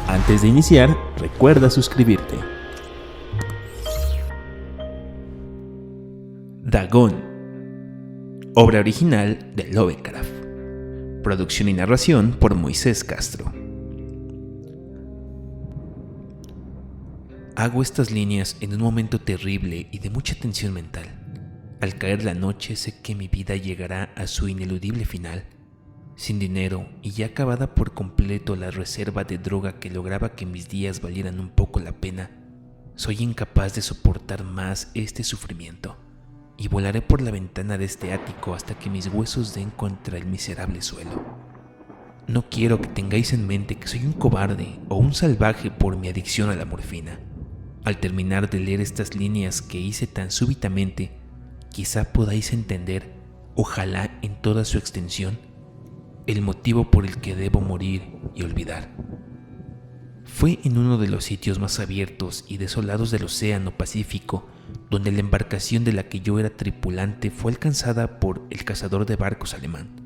Antes de iniciar, recuerda suscribirte. Dagón, obra original de Lovecraft. Producción y narración por Moisés Castro. Hago estas líneas en un momento terrible y de mucha tensión mental. Al caer la noche sé que mi vida llegará a su ineludible final. Sin dinero y ya acabada por completo la reserva de droga que lograba que mis días valieran un poco la pena, soy incapaz de soportar más este sufrimiento y volaré por la ventana de este ático hasta que mis huesos den contra el miserable suelo. No quiero que tengáis en mente que soy un cobarde o un salvaje por mi adicción a la morfina. Al terminar de leer estas líneas que hice tan súbitamente, quizá podáis entender, ojalá en toda su extensión, el motivo por el que debo morir y olvidar. Fue en uno de los sitios más abiertos y desolados del Océano Pacífico donde la embarcación de la que yo era tripulante fue alcanzada por el cazador de barcos alemán.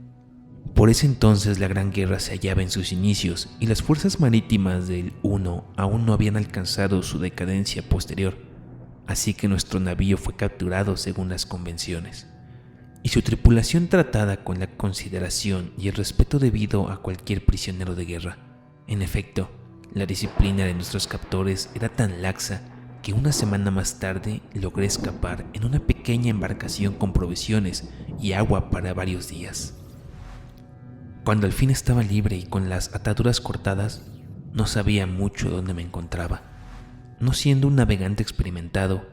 Por ese entonces la Gran Guerra se hallaba en sus inicios y las fuerzas marítimas del Uno aún no habían alcanzado su decadencia posterior, así que nuestro navío fue capturado según las convenciones y su tripulación tratada con la consideración y el respeto debido a cualquier prisionero de guerra. En efecto, la disciplina de nuestros captores era tan laxa que una semana más tarde logré escapar en una pequeña embarcación con provisiones y agua para varios días. Cuando al fin estaba libre y con las ataduras cortadas, no sabía mucho dónde me encontraba. No siendo un navegante experimentado,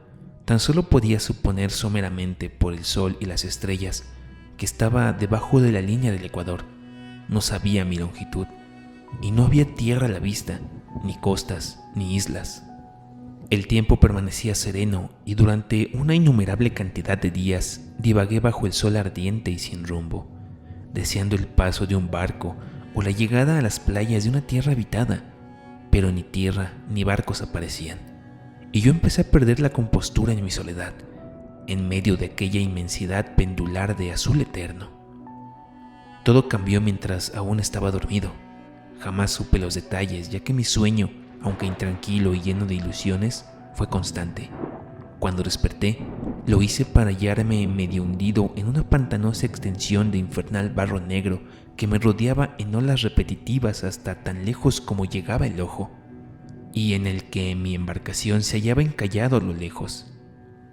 tan solo podía suponer someramente por el sol y las estrellas que estaba debajo de la línea del Ecuador. No sabía mi longitud, y no había tierra a la vista, ni costas, ni islas. El tiempo permanecía sereno y durante una innumerable cantidad de días divagué bajo el sol ardiente y sin rumbo, deseando el paso de un barco o la llegada a las playas de una tierra habitada, pero ni tierra ni barcos aparecían. Y yo empecé a perder la compostura en mi soledad, en medio de aquella inmensidad pendular de azul eterno. Todo cambió mientras aún estaba dormido. Jamás supe los detalles, ya que mi sueño, aunque intranquilo y lleno de ilusiones, fue constante. Cuando desperté, lo hice para hallarme medio hundido en una pantanosa extensión de infernal barro negro que me rodeaba en olas repetitivas hasta tan lejos como llegaba el ojo, y en el que mi embarcación se hallaba encallado a lo lejos.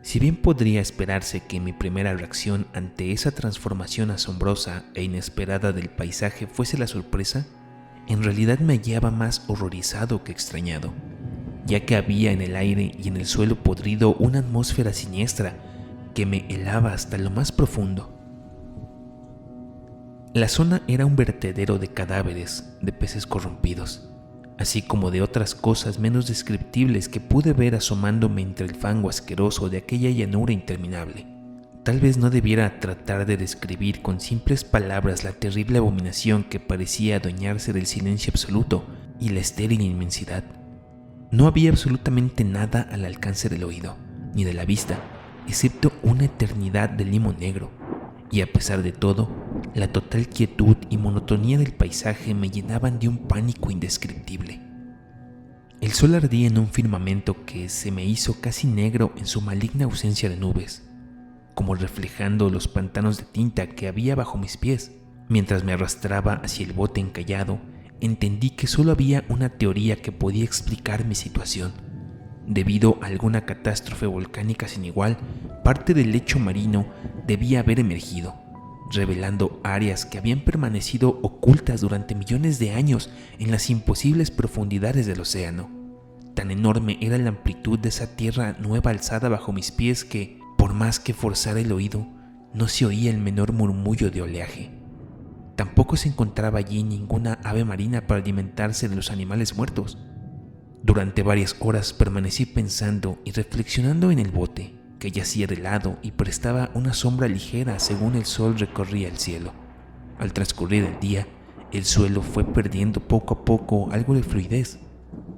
Si bien podría esperarse que mi primera reacción ante esa transformación asombrosa e inesperada del paisaje fuese la sorpresa, en realidad me hallaba más horrorizado que extrañado, ya que había en el aire y en el suelo podrido una atmósfera siniestra que me helaba hasta lo más profundo. La zona era un vertedero de cadáveres, de peces corrompidos, así como de otras cosas menos descriptibles que pude ver asomándome entre el fango asqueroso de aquella llanura interminable. Tal vez no debiera tratar de describir con simples palabras la terrible abominación que parecía adueñarse del silencio absoluto y la estéril inmensidad. No había absolutamente nada al alcance del oído, ni de la vista, excepto una eternidad de limo negro, y a pesar de todo, la total quietud y monotonía del paisaje me llenaban de un pánico indescriptible. El sol ardía en un firmamento que se me hizo casi negro en su maligna ausencia de nubes, como reflejando los pantanos de tinta que había bajo mis pies. Mientras me arrastraba hacia el bote encallado, entendí que solo había una teoría que podía explicar mi situación. Debido a alguna catástrofe volcánica sin igual, parte del lecho marino debía haber emergido, revelando áreas que habían permanecido ocultas durante millones de años en las imposibles profundidades del océano. Tan enorme era la amplitud de esa tierra nueva alzada bajo mis pies que, por más que forzara el oído, no se oía el menor murmullo de oleaje. Tampoco se encontraba allí ninguna ave marina para alimentarse de los animales muertos. Durante varias horas permanecí pensando y reflexionando en el bote, que yacía de lado y prestaba una sombra ligera según el sol recorría el cielo. Al transcurrir el día, el suelo fue perdiendo poco a poco algo de fluidez,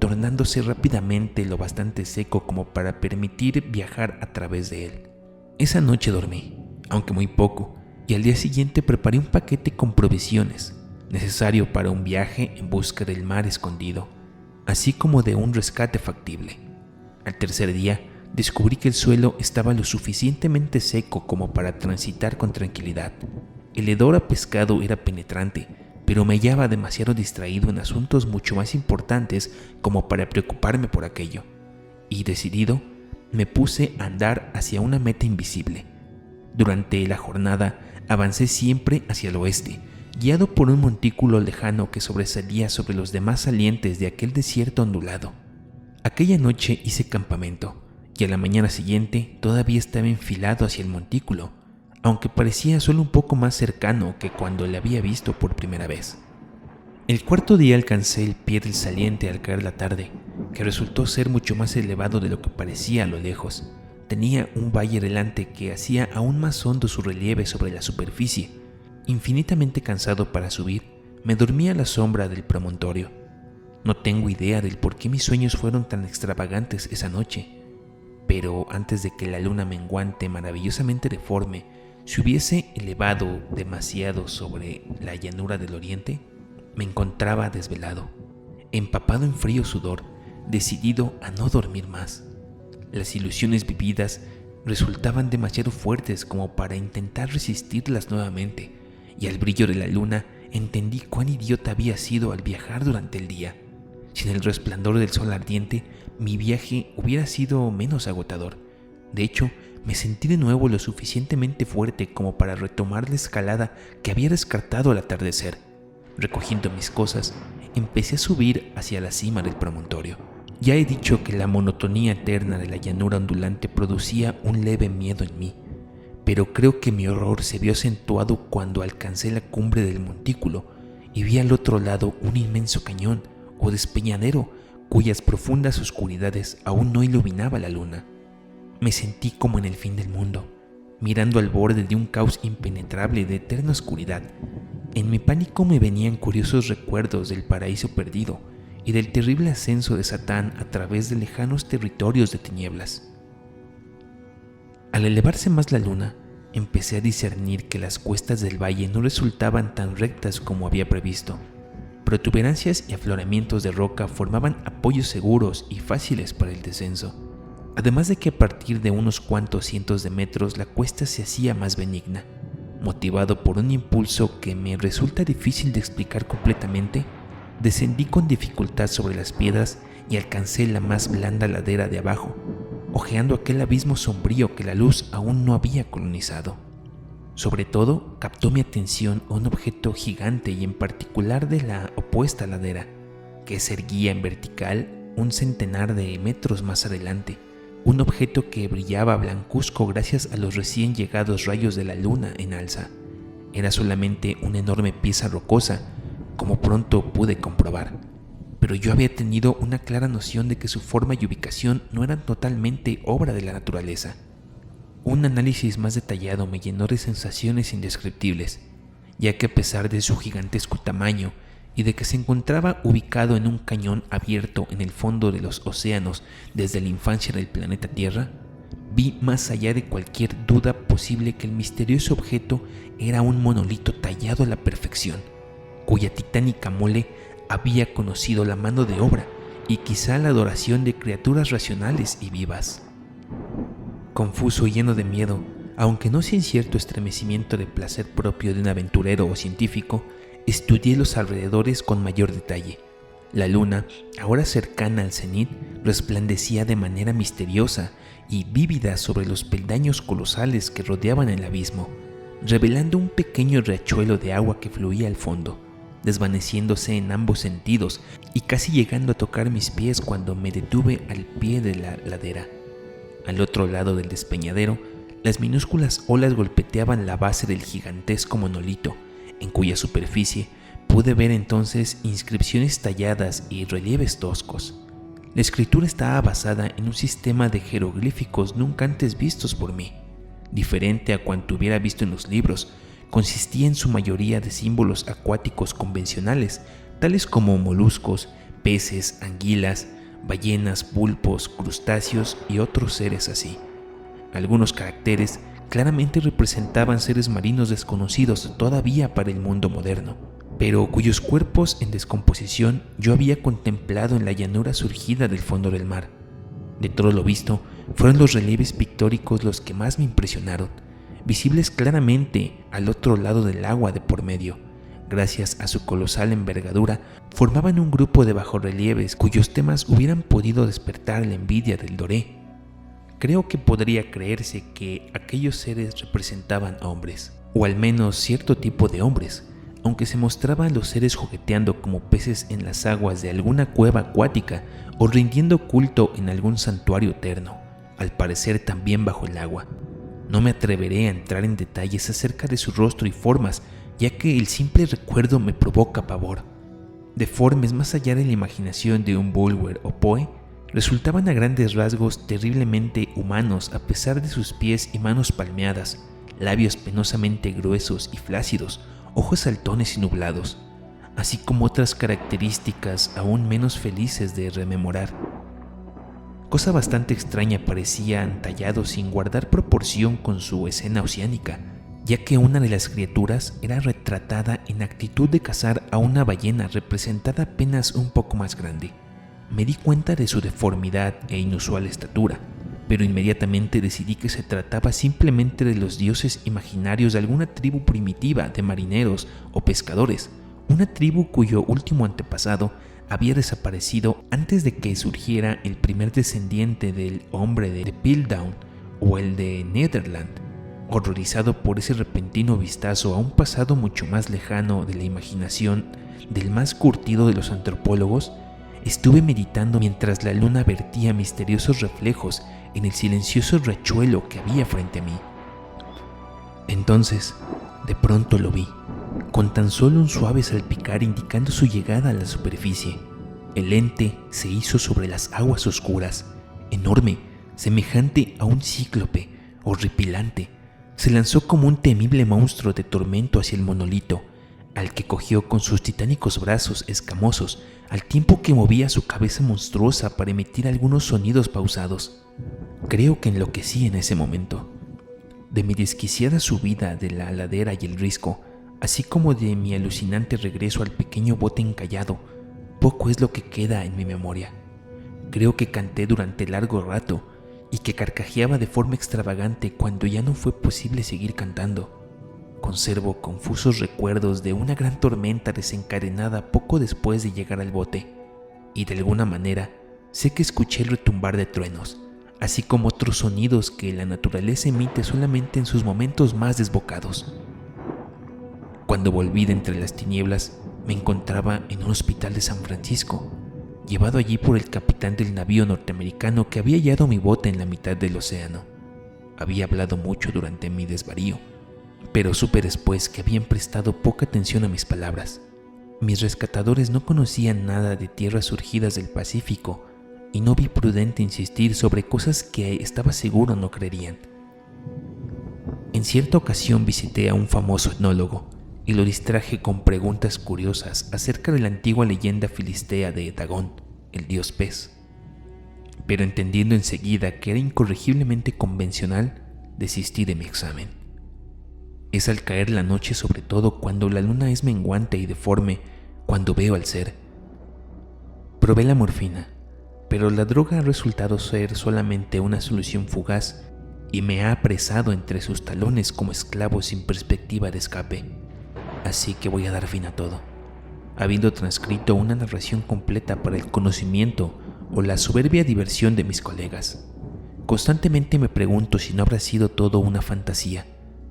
tornándose rápidamente lo bastante seco como para permitir viajar a través de él. Esa noche dormí, aunque muy poco, y al día siguiente preparé un paquete con provisiones, necesario para un viaje en busca del mar escondido, así como de un rescate factible. Al tercer día, descubrí que el suelo estaba lo suficientemente seco como para transitar con tranquilidad. El hedor a pescado era penetrante, pero me hallaba demasiado distraído en asuntos mucho más importantes como para preocuparme por aquello. Y decidido, me puse a andar hacia una meta invisible. Durante la jornada avancé siempre hacia el oeste, guiado por un montículo lejano que sobresalía sobre los demás salientes de aquel desierto ondulado. Aquella noche hice campamento, y a la mañana siguiente todavía estaba enfilado hacia el montículo, aunque parecía solo un poco más cercano que cuando le había visto por primera vez. El cuarto día alcancé el pie del saliente al caer la tarde, que resultó ser mucho más elevado de lo que parecía a lo lejos. Tenía un valle delante que hacía aún más hondo su relieve sobre la superficie. Infinitamente cansado para subir, me dormí a la sombra del promontorio. No tengo idea del por qué mis sueños fueron tan extravagantes esa noche, pero antes de que la luna menguante maravillosamente deforme se hubiese elevado demasiado sobre la llanura del oriente, me encontraba desvelado, empapado en frío sudor, decidido a no dormir más. Las ilusiones vividas resultaban demasiado fuertes como para intentar resistirlas nuevamente, y al brillo de la luna entendí cuán idiota había sido al viajar durante el día. Sin el resplandor del sol ardiente, mi viaje hubiera sido menos agotador. De hecho, me sentí de nuevo lo suficientemente fuerte como para retomar la escalada que había descartado al atardecer. Recogiendo mis cosas, empecé a subir hacia la cima del promontorio. Ya he dicho que la monotonía eterna de la llanura ondulante producía un leve miedo en mí, pero creo que mi horror se vio acentuado cuando alcancé la cumbre del montículo y vi al otro lado un inmenso cañón o despeñadero cuyas profundas oscuridades aún no iluminaba la luna. Me sentí como en el fin del mundo, mirando al borde de un caos impenetrable de eterna oscuridad. En mi pánico me venían curiosos recuerdos del paraíso perdido y del terrible ascenso de Satán a través de lejanos territorios de tinieblas. Al elevarse más la luna, empecé a discernir que las cuestas del valle no resultaban tan rectas como había previsto. Protuberancias y afloramientos de roca formaban apoyos seguros y fáciles para el descenso, además de que a partir de unos cuantos cientos de metros la cuesta se hacía más benigna. Motivado por un impulso que me resulta difícil de explicar completamente, descendí con dificultad sobre las piedras y alcancé la más blanda ladera de abajo, hojeando aquel abismo sombrío que la luz aún no había colonizado. Sobre todo, captó mi atención un objeto gigante y en particular de la opuesta ladera, que se erguía en vertical un centenar de metros más adelante, un objeto que brillaba blancuzco gracias a los recién llegados rayos de la luna en alza. Era solamente una enorme pieza rocosa, como pronto pude comprobar, pero yo había tenido una clara noción de que su forma y ubicación no eran totalmente obra de la naturaleza. Un análisis más detallado me llenó de sensaciones indescriptibles, ya que a pesar de su gigantesco tamaño y de que se encontraba ubicado en un cañón abierto en el fondo de los océanos desde la infancia del planeta Tierra, vi más allá de cualquier duda posible que el misterioso objeto era un monolito tallado a la perfección, cuya titánica mole había conocido la mano de obra y quizá la adoración de criaturas racionales y vivas. Confuso y lleno de miedo, aunque no sin cierto estremecimiento de placer propio de un aventurero o científico, estudié los alrededores con mayor detalle. La luna, ahora cercana al cenit, resplandecía de manera misteriosa y vívida sobre los peldaños colosales que rodeaban el abismo, revelando un pequeño riachuelo de agua que fluía al fondo, desvaneciéndose en ambos sentidos y casi llegando a tocar mis pies cuando me detuve al pie de la ladera. Al otro lado del despeñadero, las minúsculas olas golpeteaban la base del gigantesco monolito, en cuya superficie pude ver entonces inscripciones talladas y relieves toscos. La escritura estaba basada en un sistema de jeroglíficos nunca antes vistos por mí. Diferente a cuanto hubiera visto en los libros, consistía en su mayoría de símbolos acuáticos convencionales, tales como moluscos, peces, anguilas, ballenas, pulpos, crustáceos y otros seres así. Algunos caracteres claramente representaban seres marinos desconocidos todavía para el mundo moderno. pero cuyos cuerpos en descomposición yo había contemplado en la llanura surgida del fondo del mar. De todo lo visto, fueron los relieves pictóricos los que más me impresionaron, visibles claramente al otro lado del agua de por medio. Gracias a su colosal envergadura, formaban un grupo de bajorrelieves cuyos temas hubieran podido despertar la envidia del Doré. Creo que podría creerse que aquellos seres representaban hombres, o al menos cierto tipo de hombres, aunque se mostraban los seres jugueteando como peces en las aguas de alguna cueva acuática o rindiendo culto en algún santuario eterno, al parecer también bajo el agua. No me atreveré a entrar en detalles acerca de su rostro y formas, ya que el simple recuerdo me provoca pavor. Deformes más allá de la imaginación de un Bulwer o Poe, resultaban a grandes rasgos terriblemente humanos a pesar de sus pies y manos palmeadas, labios penosamente gruesos y flácidos, ojos saltones y nublados, así como otras características aún menos felices de rememorar. Cosa bastante extraña, parecían tallados sin guardar proporción con su escena oceánica, ya que una de las criaturas era retratada en actitud de cazar a una ballena representada apenas un poco más grande. Me di cuenta de su deformidad e inusual estatura, pero inmediatamente decidí que se trataba simplemente de los dioses imaginarios de alguna tribu primitiva de marineros o pescadores, una tribu cuyo último antepasado había desaparecido antes de que surgiera el primer descendiente del hombre de Piltdown o el de Netherland. Horrorizado por ese repentino vistazo a un pasado mucho más lejano de la imaginación del más curtido de los antropólogos, estuve meditando mientras la luna vertía misteriosos reflejos en el silencioso riachuelo que había frente a mí. Entonces, de pronto lo vi, con tan solo un suave salpicar indicando su llegada a la superficie. El ente se hizo sobre las aguas oscuras, enorme, semejante a un cíclope, horripilante. Se lanzó como un temible monstruo de tormento hacia el monolito, al que cogió con sus titánicos brazos escamosos, al tiempo que movía su cabeza monstruosa para emitir algunos sonidos pausados. Creo que enloquecí en ese momento. De mi desquiciada subida de la ladera y el risco, así como de mi alucinante regreso al pequeño bote encallado, poco es lo que queda en mi memoria. Creo que canté durante largo rato y que carcajeaba de forma extravagante cuando ya no fue posible seguir cantando. Conservo confusos recuerdos de una gran tormenta desencadenada poco después de llegar al bote, y de alguna manera sé que escuché el retumbar de truenos, así como otros sonidos que la naturaleza emite solamente en sus momentos más desbocados. Cuando volví de entre las tinieblas, me encontraba en un hospital de San Francisco, llevado allí por el capitán del navío norteamericano que había hallado mi bote en la mitad del océano. Había hablado mucho durante mi desvarío, pero supe después que habían prestado poca atención a mis palabras. Mis rescatadores no conocían nada de tierras surgidas del Pacífico y no vi prudente insistir sobre cosas que estaba seguro no creerían. En cierta ocasión visité a un famoso etnólogo y lo distraje con preguntas curiosas acerca de la antigua leyenda filistea de Dagón, el dios pez. Pero entendiendo enseguida que era incorregiblemente convencional, desistí de mi examen. Es al caer la noche, sobre todo cuando la luna es menguante y deforme, cuando veo al ser. Probé la morfina, pero la droga ha resultado ser solamente una solución fugaz y me ha apresado entre sus talones como esclavo sin perspectiva de escape. Así que voy a dar fin a todo, habiendo transcrito una narración completa para el conocimiento o la soberbia diversión de mis colegas. Constantemente me pregunto si no habrá sido todo una fantasía,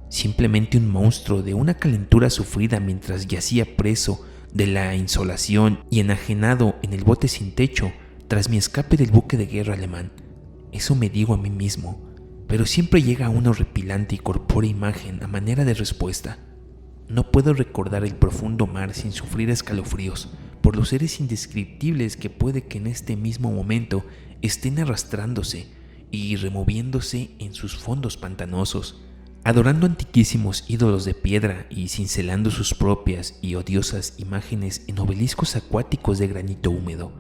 simplemente un monstruo de una calentura sufrida mientras yacía preso de la insolación y enajenado en el bote sin techo tras mi escape del buque de guerra alemán. Eso me digo a mí mismo, pero siempre llega una horripilante y corpórea imagen a manera de respuesta. No puedo recordar el profundo mar sin sufrir escalofríos por los seres indescriptibles que puede que en este mismo momento estén arrastrándose y removiéndose en sus fondos pantanosos, adorando antiquísimos ídolos de piedra y cincelando sus propias y odiosas imágenes en obeliscos acuáticos de granito húmedo.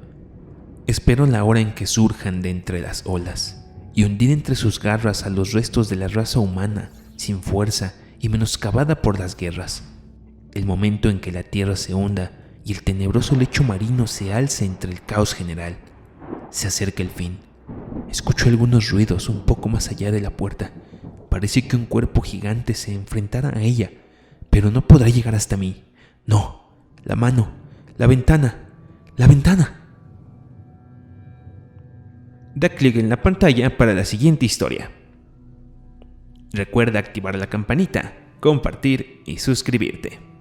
Espero la hora en que surjan de entre las olas y hundir entre sus garras a los restos de la raza humana sin fuerza y menoscabada por las guerras. el momento en que la tierra se hunda y el tenebroso lecho marino se alza entre el caos general. Se acerca el fin. Escucho algunos ruidos un poco más allá de la puerta. Parece que un cuerpo gigante se enfrentara a ella, pero no podrá llegar hasta mí. No, la mano, la ventana, la ventana. Da clic en la pantalla para la siguiente historia. Recuerda activar la campanita, compartir y suscribirte.